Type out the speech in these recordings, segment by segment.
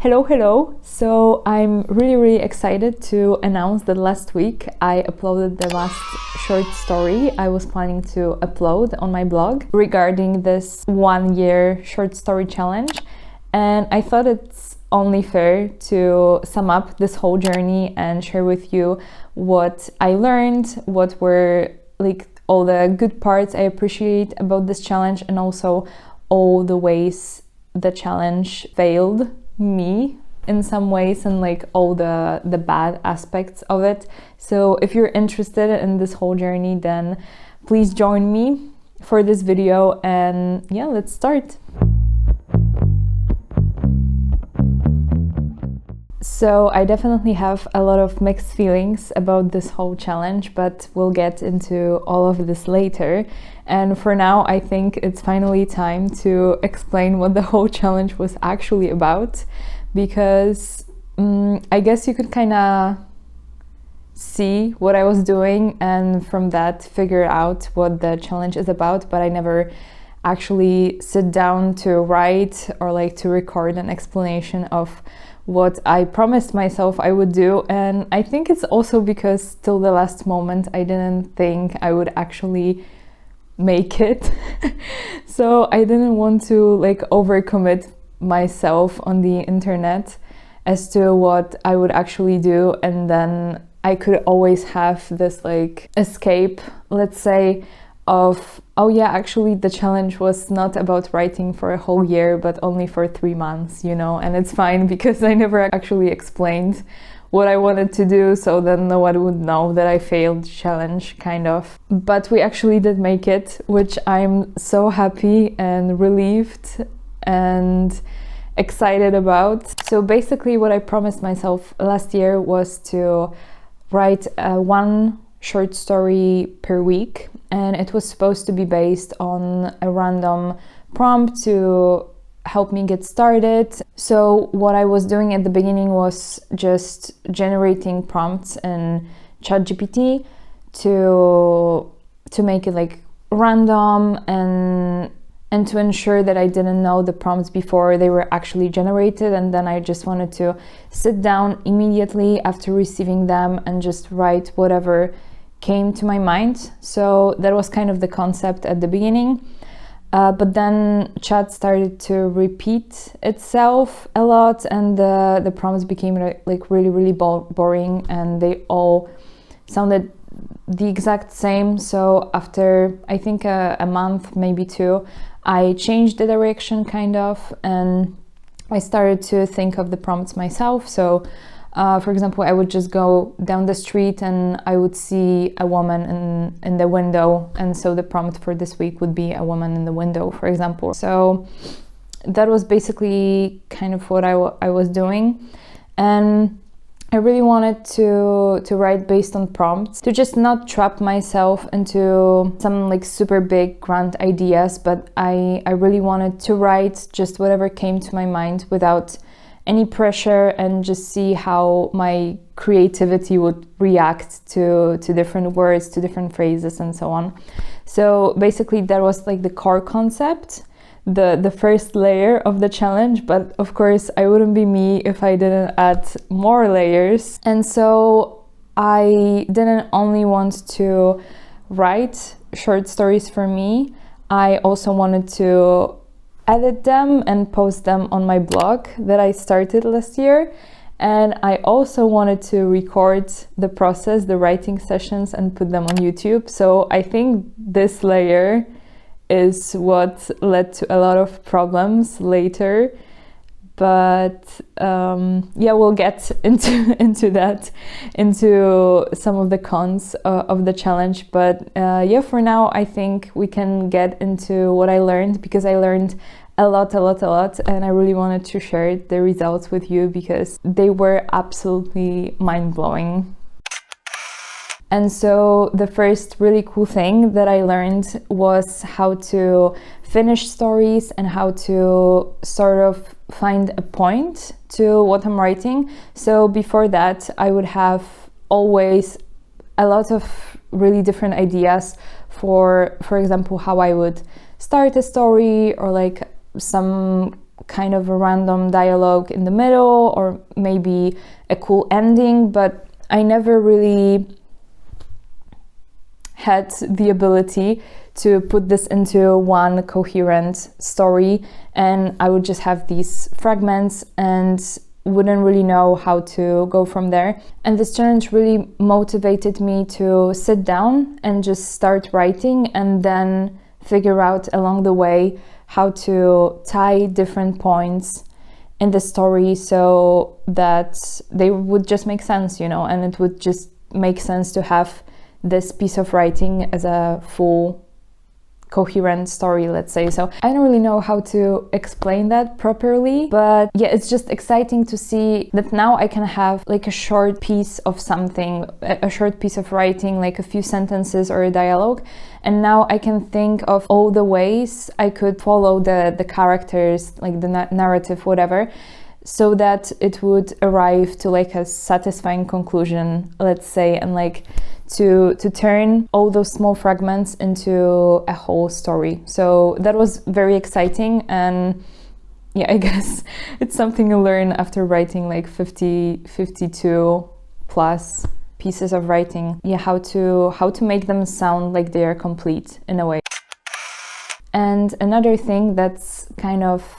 Hello, hello! So I'm really excited to announce that last week I uploaded the last short story I was planning to upload on my blog regarding this 1 year short story challenge, and I thought it's only fair to sum up this whole journey and share with you what I learned, what were like all the good parts I appreciate about this challenge, and also all the ways the challenge failed me in some ways, and like all the bad aspects of it. So if you're interested in this whole journey, then please join me for this video, and yeah, let's start. So I definitely have a lot of mixed feelings about this whole challenge, but we'll get into all of this later. And for now, I think it's finally time to explain what the whole challenge was actually about, because I guess you could kind of see what I was doing and from that figure out what the challenge is about, but I never actually sit down to write or like to record an explanation of what I promised myself I would do. And I think it's also because till the last moment I didn't think I would actually make it. So I didn't want to like overcommit myself on the internet as to what I would actually do, and then I could always have this like escape, let's say, of, oh yeah, actually the challenge was not about writing for a whole year but only for 3 months, you know, and it's fine because I never actually explained what I wanted to do, so then no one would know that I failed the challenge, kind of. But we actually did make it, which I'm so happy and relieved and excited about. So basically what I promised myself last year was to write one short story per week, and it was supposed to be based on a random prompt to help me get started. So what I was doing at the beginning was just generating prompts in ChatGPT to make it like random and to ensure that I didn't know the prompts before they were actually generated, and then I just wanted to sit down immediately after receiving them and just write whatever came to my mind. So that was kind of the concept at the beginning. But then chat started to repeat itself a lot, and the prompts became like really boring, and they all sounded the exact same. So after I think a month, maybe 2, I changed the direction kind of, and I started to think of the prompts myself. So for example, I would just go down the street and I would see a woman in the window, and so the prompt for this week would be a woman in the window, for example. So that was basically kind of what I was doing, and I really wanted to write based on prompts, to just not trap myself into some like super big grand ideas, but I really wanted to write just whatever came to my mind without any pressure, and just see how my creativity would react to different words, to different phrases, and so on. So basically that was like the core concept, the first layer of the challenge, but of course I wouldn't be me if I didn't add more layers. And so I didn't only want to write short stories for me, I also wanted to edit them and post them on my blog that I started last year. And I also wanted to record the process, the writing sessions, and put them on YouTube. So I think this layer is what led to a lot of problems later. But yeah, we'll get into that, into some of the cons of the challenge. But yeah, for now, I think we can get into what I learned, because I learned a lot, and I really wanted to share the results with you because they were absolutely mind-blowing. And so the first really cool thing that I learned was how to finish stories and how to sort of find a point to what I'm writing. So before that, I would have always a lot of really different ideas for example, how I would start a story, or like some kind of a random dialogue in the middle, or maybe a cool ending, but I never really had the ability to put this into one coherent story, and I would just have these fragments and wouldn't really know how to go from there. And this challenge really motivated me to sit down and just start writing, and then figure out along the way how to tie different points in the story so that they would just make sense, you know, and it would just make sense to have this piece of writing as a full coherent story, let's say. So I don't really know how to explain that properly, but yeah, it's just exciting to see that now I can have like a short piece of something, a short piece of writing, like a few sentences or a dialogue, and now I can think of all the ways I could follow the characters, like the narrative, whatever, so that it would arrive to like a satisfying conclusion, let's say, and like to turn all those small fragments into a whole story. So that was very exciting, and yeah, I guess it's something you learn after writing like 52 plus pieces of writing. Yeah, how to make them sound like they are complete in a way. And another thing that's kind of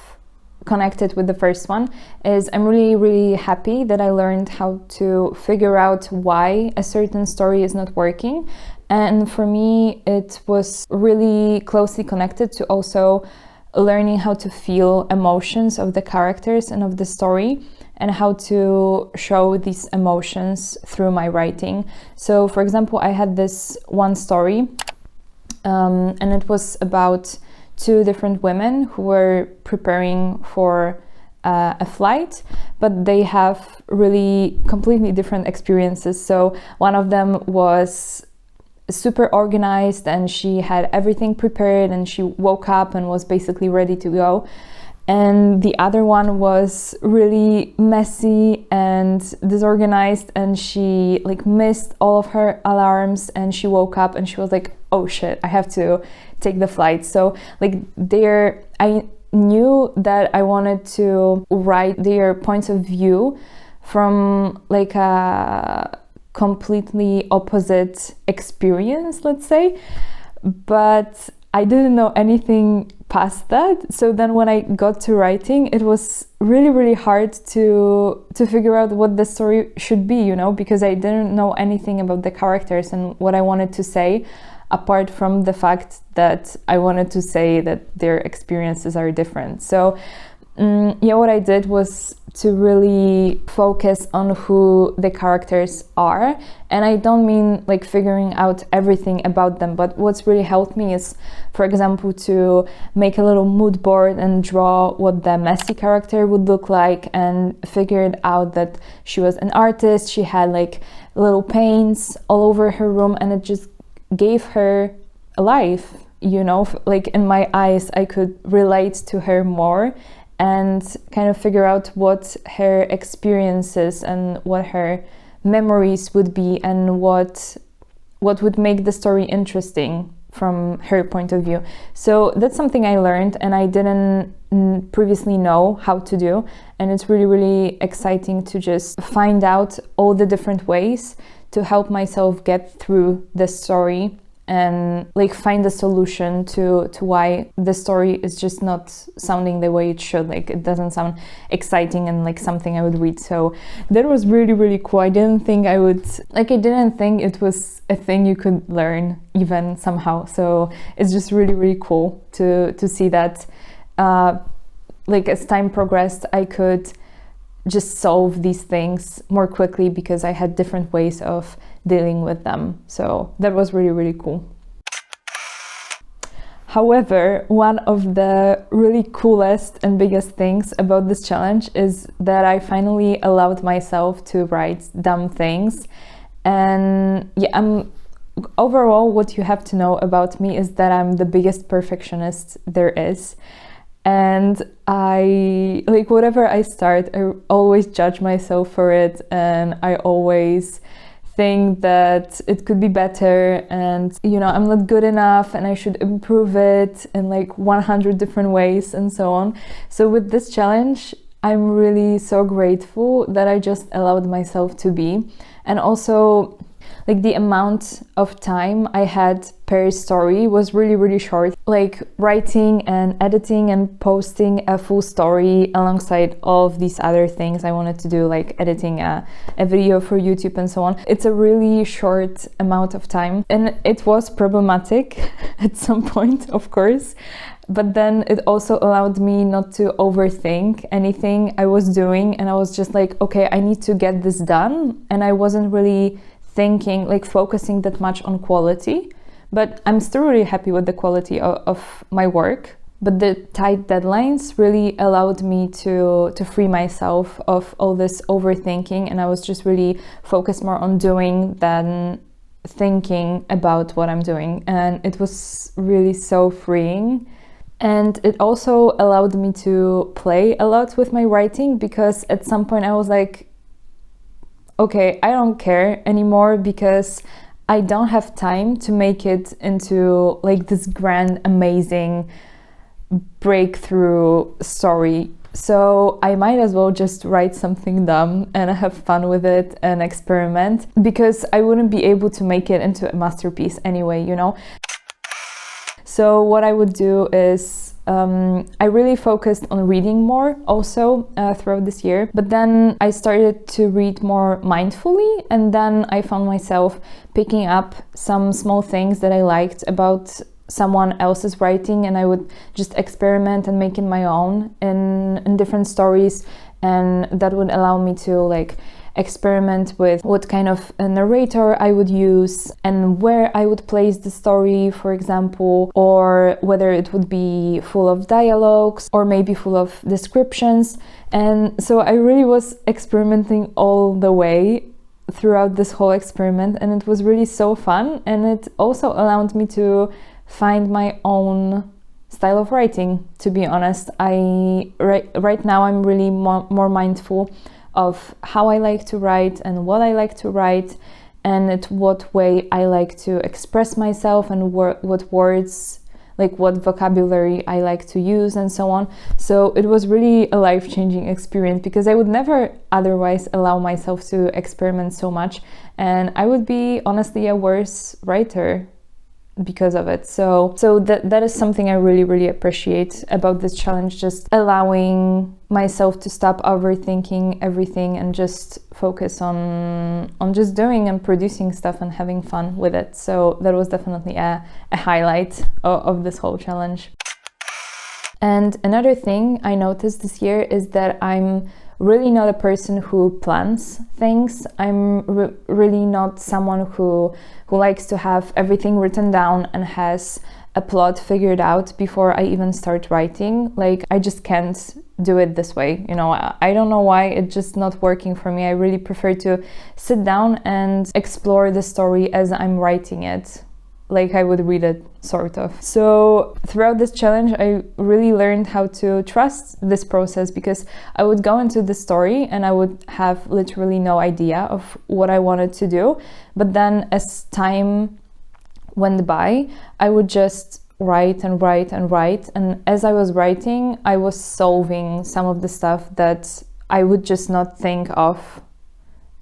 connected with the first one is I'm really happy that I learned how to figure out why a certain story is not working. And for me, it was really closely connected to also learning how to feel emotions of the characters and of the story, and how to show these emotions through my writing. So for example, I had this one story, and it was about two different women who were preparing for a flight, but they have really completely different experiences. So one of them was super organized and she had everything prepared and she woke up and was basically ready to go. And the other one was really messy and disorganized, and she like missed all of her alarms, and she woke up and she was like, oh shit, I have to take the flight. So like I knew that I wanted to write their points of view from like a completely opposite experience, let's say, but I didn't know anything past that. So then when I got to writing, it was really hard to figure out what the story should be, you know, because I didn't know anything about the characters and what I wanted to say, apart from the fact that I wanted to say that their experiences are different. So yeah, what I did was to really focus on who the characters are. And I don't mean like figuring out everything about them, but what's really helped me is, for example, to make a little mood board and draw what the messy character would look like, and figured out that she was an artist. She had like little paints all over her room, and it just gave her a life, you know, like in my eyes, I could relate to her more and kind of figure out what her experiences and what her memories would be, and what would make the story interesting from her point of view. So that's something I learned and I didn't previously know how to do, and it's really exciting to just find out all the different ways to help myself get through the story and like find a solution to why the story is just not sounding the way it should. Like it doesn't sound exciting and like something I would read. So that was really cool. I didn't think it was a thing you could learn even somehow. So it's just really cool to see that like as time progressed, I could just solve these things more quickly because I had different ways of dealing with them. So that was really cool. However, one of the really coolest and biggest things about this challenge is that I finally allowed myself to write dumb things. And yeah, overall, what you have to know about me is that I'm the biggest perfectionist there is. And I, like, whatever I start, I always judge myself for it, and I always think that it could be better and, you know, I'm not good enough and I should improve it in like 100 different ways and so on. So with this challenge, I'm really so grateful that I just allowed myself to be. And also, like, the amount of time I had per story was really, really short. Like, writing and editing and posting a full story alongside all of these other things I wanted to do, like editing a video for YouTube and so on. It's a really short amount of time, and it was problematic at some point, of course. But then it also allowed me not to overthink anything I was doing, and I was just like, okay, I need to get this done. And I wasn't really thinking, like, focusing that much on quality, but I'm still really happy with the quality of my work. But the tight deadlines really allowed me to free myself of all this overthinking, and I was just really focused more on doing than thinking about what I'm doing, and it was really so freeing. And it also allowed me to play a lot with my writing, because at some point I was like, okay, I don't care anymore, because I don't have time to make it into like this grand, amazing breakthrough story. So I might as well just write something dumb and have fun with it and experiment, because I wouldn't be able to make it into a masterpiece anyway, you know? So what I would do is I really focused on reading more also throughout this year, but then I started to read more mindfully, and then I found myself picking up some small things that I liked about someone else's writing, and I would just experiment and make it my own in different stories, and that would allow me to like experiment with what kind of a narrator I would use and where I would place the story, for example, or whether it would be full of dialogues or maybe full of descriptions. And so I really was experimenting all the way throughout this whole experiment, and it was really so fun, and it also allowed me to find my own style of writing. To be honest, right now I'm really more mindful of how I like to write and what I like to write, and at what way I like to express myself, and what words, like what vocabulary I like to use and so on. So it was really a life-changing experience, because I would never otherwise allow myself to experiment so much, and I would be honestly a worse writer because of it. So that is something I really, really appreciate about this challenge, just allowing myself to stop overthinking everything and just focus on just doing and producing stuff and having fun with it. So that was definitely a highlight of this whole challenge. And another thing I noticed this year is that I'm really not a person who plans things. I'm really not someone who likes to have everything written down and has a plot figured out before I even start writing. Like, I just can't do it this way, you know. I don't know why, it's just not working for me. I really prefer to sit down and explore the story as I'm writing it, like I would read it, sort of. So throughout this challenge, I really learned how to trust this process, because I would go into the story and I would have literally no idea of what I wanted to do. But then as time went by, I would just write and write and write. And as I was writing, I was solving some of the stuff that I would just not think of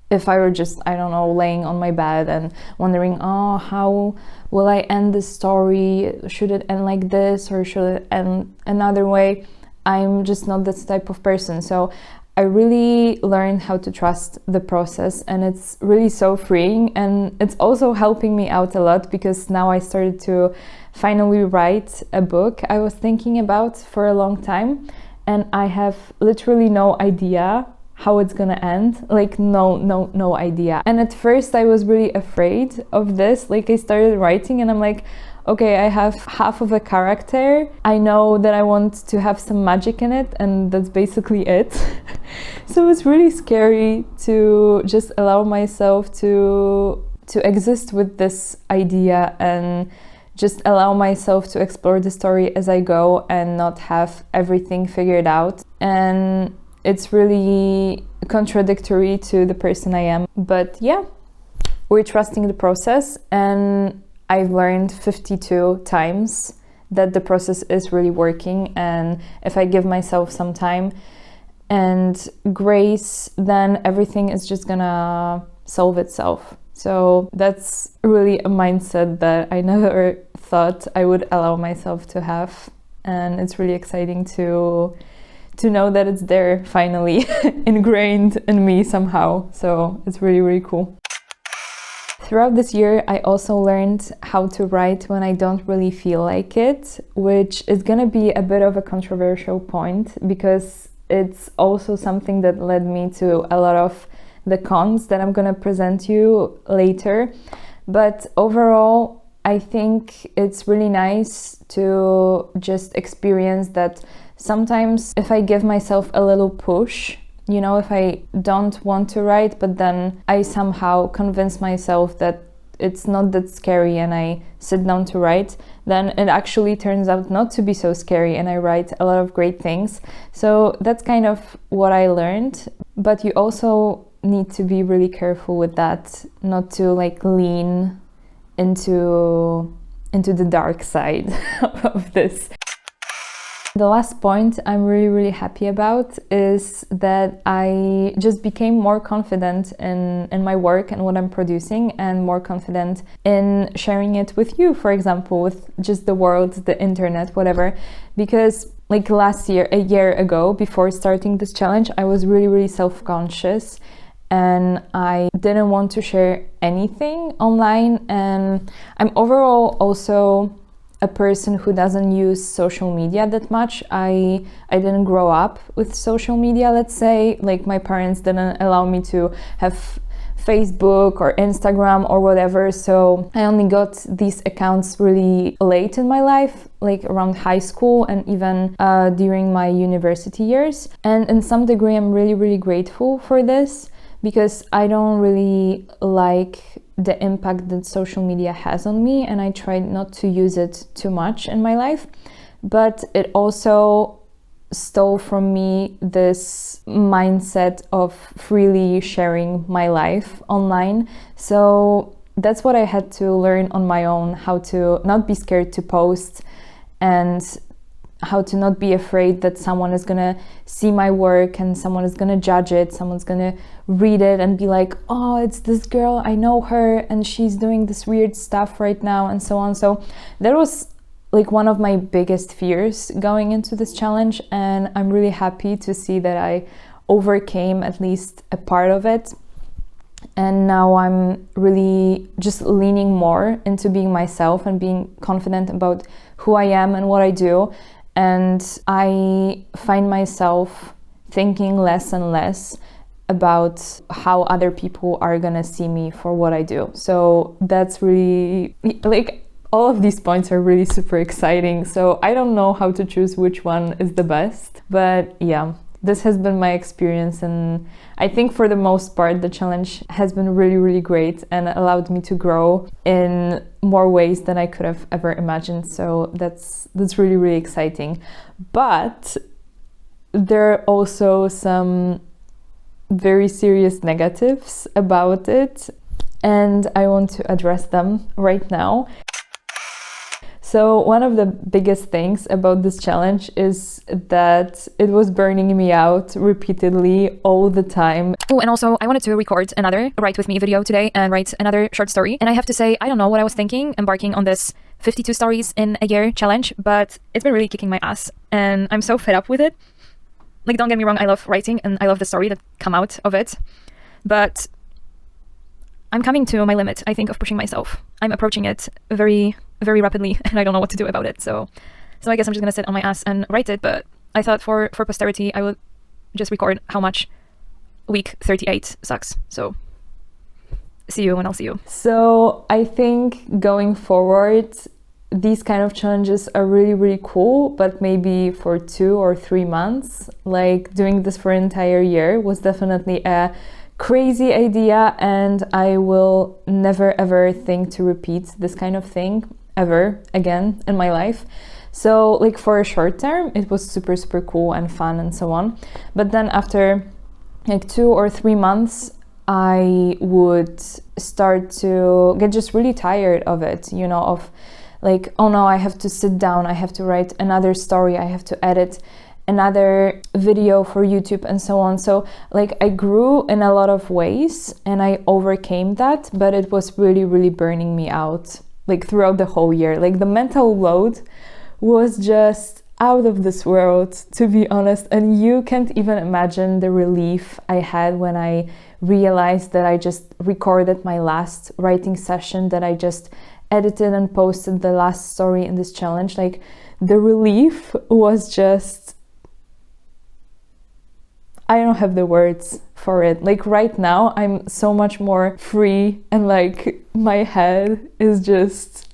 if I were just, I don't know, laying on my bed and wondering, oh, how will I end the story? Should it end like this, or should it end another way? I'm just not this type of person. So I really learned how to trust the process, and it's really so freeing. And it's also helping me out a lot, because now I started to finally write a book I was thinking about for a long time, and I have literally no idea how it's gonna end, like no idea. And at first I was really afraid of this. Like, I started writing and I'm like, okay, I have half of a character, I know that I want to have some magic in it, and that's basically it. So it's really scary to just allow myself to exist with this idea and just allow myself to explore the story as I go and not have everything figured out. And it's really contradictory to the person I am. But yeah, we're trusting the process, and I've learned 52 times that the process is really working, and if I give myself some time and grace, then everything is just gonna solve itself. So that's really a mindset that I never thought I would allow myself to have, and it's really exciting to know that it's there finally ingrained in me somehow. So it's really, really cool. Throughout this year, I also learned how to write when I don't really feel like it, which is gonna be a bit of a controversial point because it's also something that led me to a lot of the cons that I'm gonna present you later. But overall, I think it's really nice to just experience that sometimes if I give myself a little push, you know, if I don't want to write, but then I somehow convince myself that it's not that scary and I sit down to write, then it actually turns out not to be so scary and I write a lot of great things. So that's kind of what I learned. But you also need to be really careful with that, not to like lean into the dark side of this. The last point I'm really, really happy about is that I just became more confident in my work and what I'm producing, and more confident in sharing it with you, for example, with just the world, the internet, whatever. Because like last year, a year ago, before starting this challenge, I was really, really self-conscious and I didn't want to share anything online. And I'm overall also a person who doesn't use social media that much. I didn't grow up with social media, let's say. Like my parents didn't allow me to have Facebook or Instagram or whatever, so I only got these accounts really late in my life, like around high school and even during my university years. And in some degree I'm really, really grateful for this, because I don't really like the impact that social media has on me, and I try not to use it too much in my life. But it also stole from me this mindset of freely sharing my life online. So that's what I had to learn on my own, how to not be scared to post and how to not be afraid that someone is gonna see my work and someone is gonna judge it, someone's gonna read it and be like, oh, it's this girl, I know her and she's doing this weird stuff right now, and so on. So that was like one of my biggest fears going into this challenge, and I'm really happy to see that I overcame at least a part of it. And now I'm really just leaning more into being myself and being confident about who I am and what I do. And I find myself thinking less and less about how other people are gonna see me for what I do. So that's really, like, all of these points are really super exciting. So I don't know how to choose which one is the best. But yeah, this has been my experience, and I think for the most part the challenge has been really, really great and allowed me to grow in more ways than I could have ever imagined. So that's really, really exciting. But there are also some very serious negatives about it, and I want to address them right now. So one of the biggest things about this challenge is that it was burning me out repeatedly all the time. Oh, and also I wanted to record another Write With Me video today and write another short story. And I have to say, I don't know what I was thinking embarking on this 52 stories in a year challenge, but it's been really kicking my ass and I'm so fed up with it. Like, don't get me wrong, I love writing and I love the story that come out of it, but I'm coming to my limit, I think, of pushing myself. I'm approaching it very, very rapidly and I don't know what to do about it. So I guess I'm just gonna sit on my ass and write it. But I thought for posterity, I will just record how much week 38 sucks. So see you when I'll see you. So I think going forward, these kind of challenges are really, really cool, but maybe for 2 or 3 months. Like, doing this for an entire year was definitely a crazy idea, and I will never ever think to repeat this kind of thing ever again in my life. So like, for a short term it was super, super cool and fun and so on, but then after like 2 or 3 months I would start to get just really tired of it, you know, of like, oh no, I have to sit down, I have to write another story, I have to edit another video for YouTube and so on. So like I grew in a lot of ways and I overcame that, but it was really, really burning me out like throughout the whole year. Like the mental load was just out of this world, to be honest. And you can't even imagine the relief I had when I realized that I just recorded my last writing session, that I just edited and posted the last story in this challenge. Like the relief was just, I don't have the words for it. Like right now I'm so much more free and like my head is just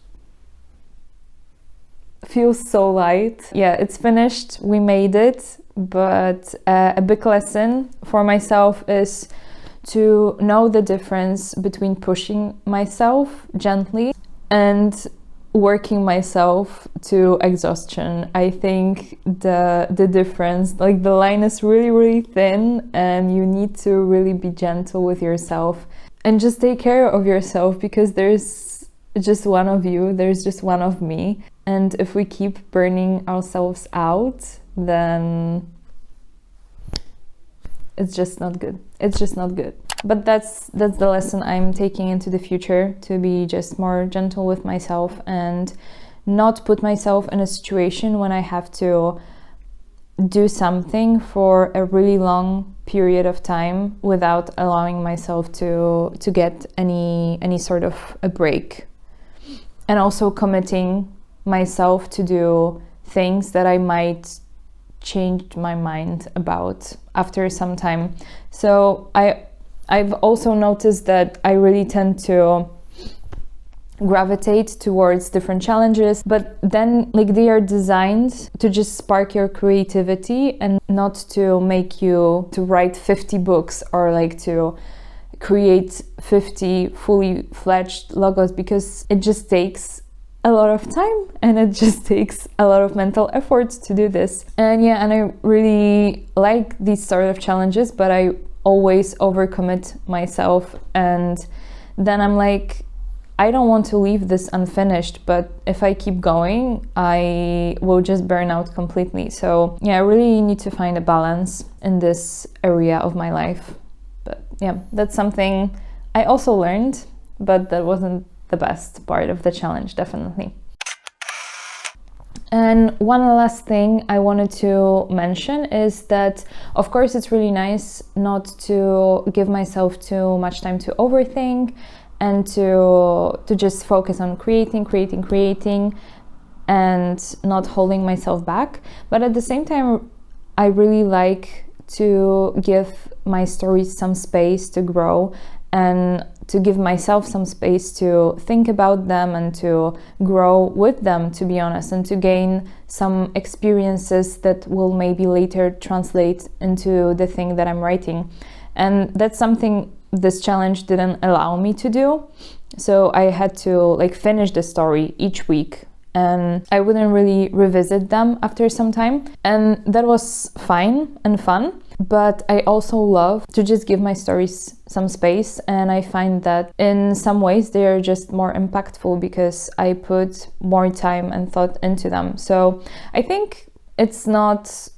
feels so light. Yeah, it's finished, we made it, but a big lesson for myself is to know the difference between pushing myself gently and working myself to exhaustion. I think the difference, like the line is really, really thin, and you need to really be gentle with yourself and just take care of yourself, because there's just one of you, there's just one of me. And if we keep burning ourselves out, then it's just not good. It's just not good. But that's the lesson I'm taking into the future, to be just more gentle with myself and not put myself in a situation when I have to do something for a really long period of time without allowing myself to get any sort of a break. And also committing myself to do things that I might change my mind about after some time. So I've also noticed that I really tend to gravitate towards different challenges, but then like they are designed to just spark your creativity and not to make you to write 50 books or like to create 50 fully fledged logos, because it just takes a lot of time and it just takes a lot of mental effort to do this. And yeah, and I really like these sort of challenges, but I always overcommit myself, and then I'm like, I don't want to leave this unfinished, but if I keep going, I will just burn out completely. So yeah, I really need to find a balance in this area of my life. But yeah, that's something I also learned, but that wasn't the best part of the challenge, definitely. And one last thing I wanted to mention is that, of course, it's really nice not to give myself too much time to overthink and to just focus on creating and not holding myself back. But at the same time, I really like to give my stories some space to grow and to give myself some space to think about them and to grow with them, to be honest, and to gain some experiences that will maybe later translate into the thing that I'm writing. And that's something this challenge didn't allow me to do. So I had to like finish the story each week, and I wouldn't really revisit them after some time. And that was fine and fun. But I also love to just give my stories some space, and I find that in some ways they are just more impactful because I put more time and thought into them. So I think it's not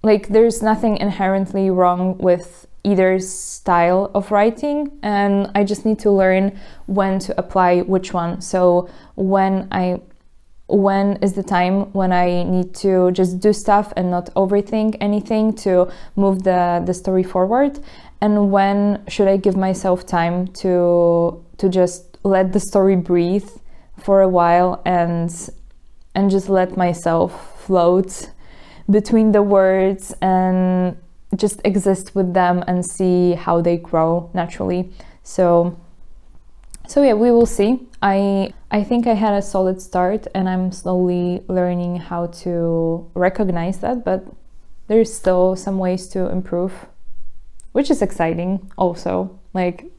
like there's nothing inherently wrong with either style of writing, and I just need to learn when to apply which one. So when is the time when I need to just do stuff and not overthink anything to move the story forward, and when should I give myself time to just let the story breathe for a while and just let myself float between the words and just exist with them and see how they grow naturally. So yeah, we will see. I think I had a solid start, and I'm slowly learning how to recognize that, but there's still some ways to improve, which is exciting also. Like,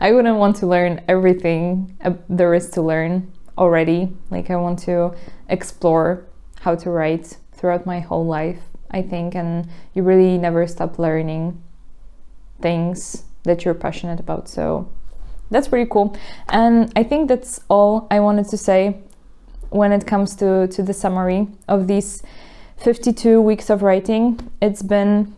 I wouldn't want to learn everything there is to learn already. Like, I want to explore how to write throughout my whole life, I think, and you really never stop learning things that you're passionate about. So that's pretty cool. And I think that's all I wanted to say when it comes to the summary of these 52 weeks of writing. It's been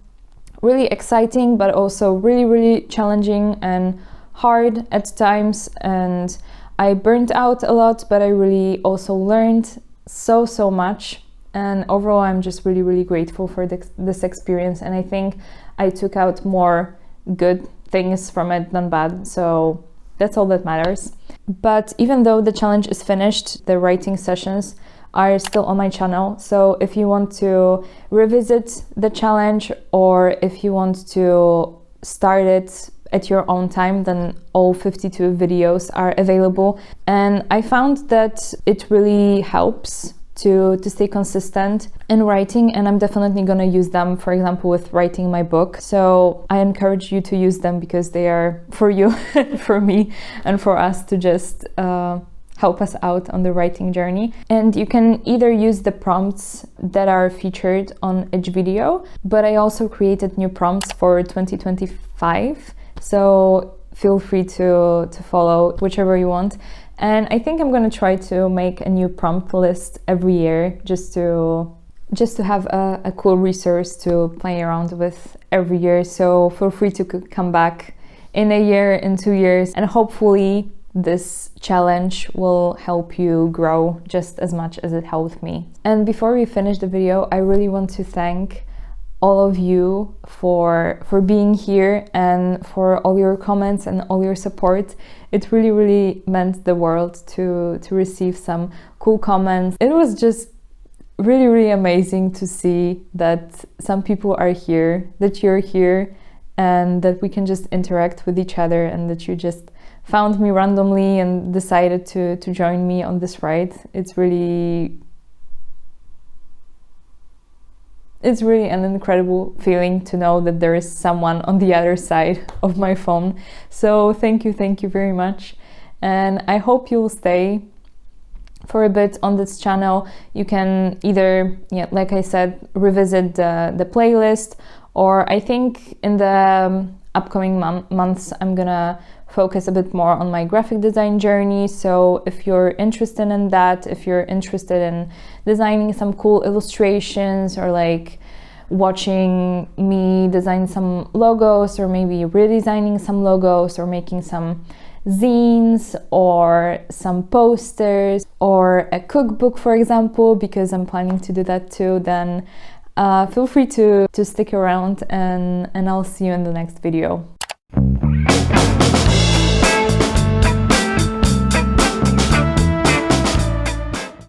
really exciting, but also really, really challenging and hard at times. And I burnt out a lot, but I really also learned so much. And overall, I'm just really, really grateful for this experience. And I think I took out more good things from it than bad. So that's all that matters. But even though the challenge is finished, the writing sessions are still on my channel. So if you want to revisit the challenge, or if you want to start it at your own time, then all 52 videos are available. And I found that it really helps to stay consistent in writing, and I'm definitely gonna use them, for example, with writing my book. So I encourage you to use them because they are for you, for me, and for us to just help us out on the writing journey. And you can either use the prompts that are featured on each video, but I also created new prompts for 2025. So feel free to follow whichever you want. And I think I'm gonna try to make a new prompt list every year, just to have a cool resource to play around with every year. So feel free to come back in a year, in 2 years, and hopefully this challenge will help you grow just as much as it helped me. And before we finish the video, I really want to thank all of you for being here and for all your comments and all your support. It really, really meant the world to receive some cool comments. It was just really, really amazing to see that some people are here, that you're here, and that we can just interact with each other, and that you just found me randomly and decided to join me on this ride. It's really an incredible feeling to know that there is someone on the other side of my phone. So thank you very much. And I hope you'll stay for a bit on this channel. You can either, like I said, revisit the playlist, or I think in the upcoming months I'm gonna focus a bit more on my graphic design journey. So if you're interested in that, if you're interested in designing some cool illustrations, or like watching me design some logos, or maybe redesigning some logos, or making some zines or some posters, or a cookbook, for example, because I'm planning to do that too, then feel free to stick around, and I'll see you in the next video.